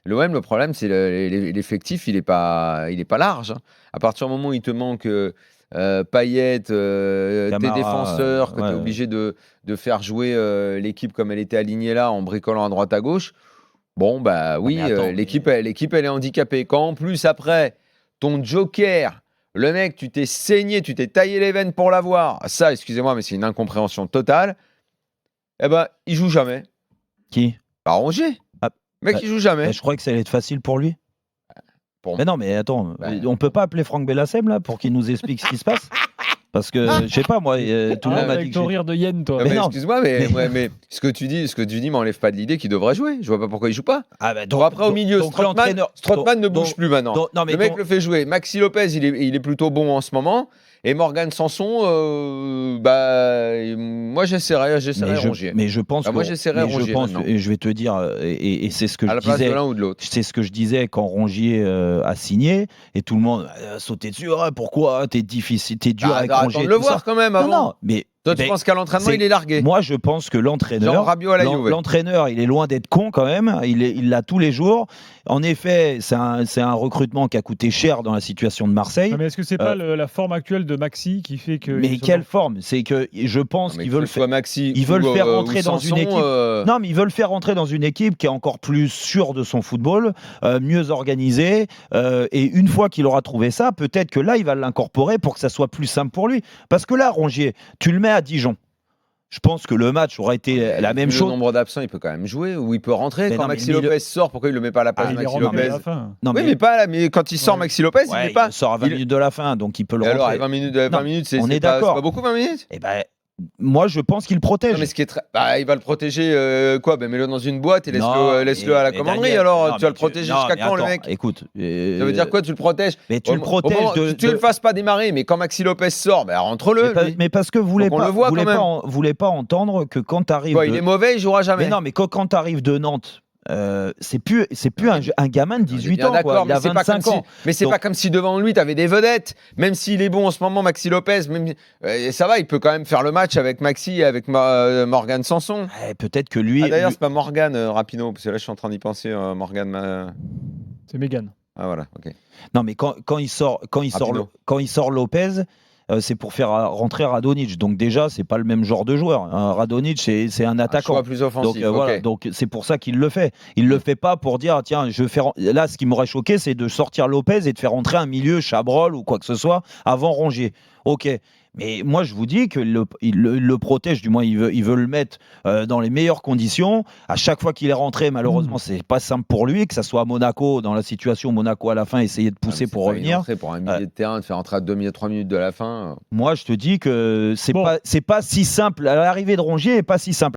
l'OM, le problème, c'est l'effectif, il est pas large. Hein. À partir du moment où il te manque Payet, tes défenseurs, que tu es obligé de faire jouer l'équipe comme elle était alignée là, en bricolant à droite à gauche. Bon, bah oui, l'équipe, elle est handicapée. Quand en plus, après, ton joker, le mec, tu t'es saigné, tu t'es taillé les veines pour l'avoir. Ça, excusez-moi, mais c'est une incompréhension totale. Eh ben, il joue jamais. Qui? Bah, Rongier. Le mec, il joue jamais. Je crois que ça allait être facile pour lui. Mais non, mais attends, on peut pas appeler Franck Bellassem là pour qu'il nous explique ce qui se passe? Parce que je sais pas, moi, tout le monde m'a dit que ton rire de Yen, toi. Mais excuse-moi, mais ce que tu dis m'enlève pas de l'idée qu'il devrait jouer. Je vois pas pourquoi il joue pas. Donc après, au milieu, Strootman ne bouge plus maintenant. Le mec le fait jouer. Maxi Lopez, il est plutôt bon en ce moment. Et Morgan Sanson, moi j'essaierais Rongier. Mais je pense moi j'essaierais Rongier. Et je vais te dire, et c'est ce que à je la place disais. de l'un ou de l'autre. C'est ce que je disais quand Rongier a signé, et tout le monde a sauté dessus. Pourquoi t'es difficile, t'es dur avec Rongier. Attends de le voir quand même avant. Non, mais toi, tu penses qu'à l'entraînement, il est largué? Moi, je pense que l'entraîneur, il est loin d'être con quand même. Il l'a tous les jours. En effet, c'est un recrutement qui a coûté cher dans la situation de Marseille. Non, mais est-ce que c'est pas la forme actuelle de Maxi qui fait que... Mais quelle forme? C'est que je pense qu'ils veulent faire rentrer dans une équipe. Non, mais ils veulent faire rentrer dans une équipe qui est encore plus sûre de son football, mieux organisée. Et une fois qu'il aura trouvé ça, peut-être que là, il va l'incorporer pour que ça soit plus simple pour lui. Parce que là, Rongier, tu le mets à Dijon. Je pense que le match aurait été la même chose. Le nombre d'absents, il peut quand même jouer ou il peut rentrer. Mais quand Maxi Lopez sort, pourquoi il le met pas à la place de Maxi Lopez? Mais quand il sort Maxi Lopez, il n'est pas. Il sort à 20 minutes de la fin, donc il peut le rentrer. Alors, 20 minutes, c'est pas beaucoup 20 minutes? Eh ben, moi, je pense qu'il protège. Non, mais ce qui est il va le protéger mets-le dans une boîte et laisse-le à la commanderie. Daniel, alors, tu vas le protéger jusqu'à quand, le mec? Écoute, ça veut dire quoi, tu le protèges? Mais tu le protèges tu le fasses pas démarrer, mais quand Maxi Lopez sort, rentre-le. Mais parce que vous voulez pas entendre que quand tu arrives. Il est mauvais, il jouera jamais. Mais non, mais quand tu arrives de Nantes. C'est plus un gamin de 18 ans. D'accord, il a 25 ans. Mais c'est pas comme si devant lui, tu avais des vedettes. Même s'il est bon en ce moment, Maxi Lopez, ça va, il peut quand même faire le match avec Maxi et avec Morgan Sanson. Peut-être que lui. D'ailleurs, c'est pas Morgan Rapinoe, parce que là, je suis en train d'y penser. Morgan. C'est Mégane. Ah voilà, ok. Non, mais quand il sort Lopez. C'est pour faire rentrer Radonjic. Donc déjà, c'est pas le même genre de joueur. Radonjic, c'est un attaquant. Un choix plus offensif. Donc, voilà, donc c'est pour ça qu'il le fait. Il le fait pas pour dire tiens, je vais faire. Là, ce qui m'aurait choqué, c'est de sortir Lopez et de faire rentrer un milieu Chabrol ou quoi que ce soit avant Rongier. Ok. Mais moi, je vous dis qu'il le protège, du moins, il veut le mettre dans les meilleures conditions. À chaque fois qu'il est rentré, malheureusement, c'est pas simple pour lui, que ça soit à Monaco, dans la situation Monaco à la fin, essayer de pousser pour revenir. Pour un milieu de terrain, de faire entrer à 3 minutes de la fin. Moi, je te dis que c'est pas si simple. L'arrivée de Rongier n'est pas si simple.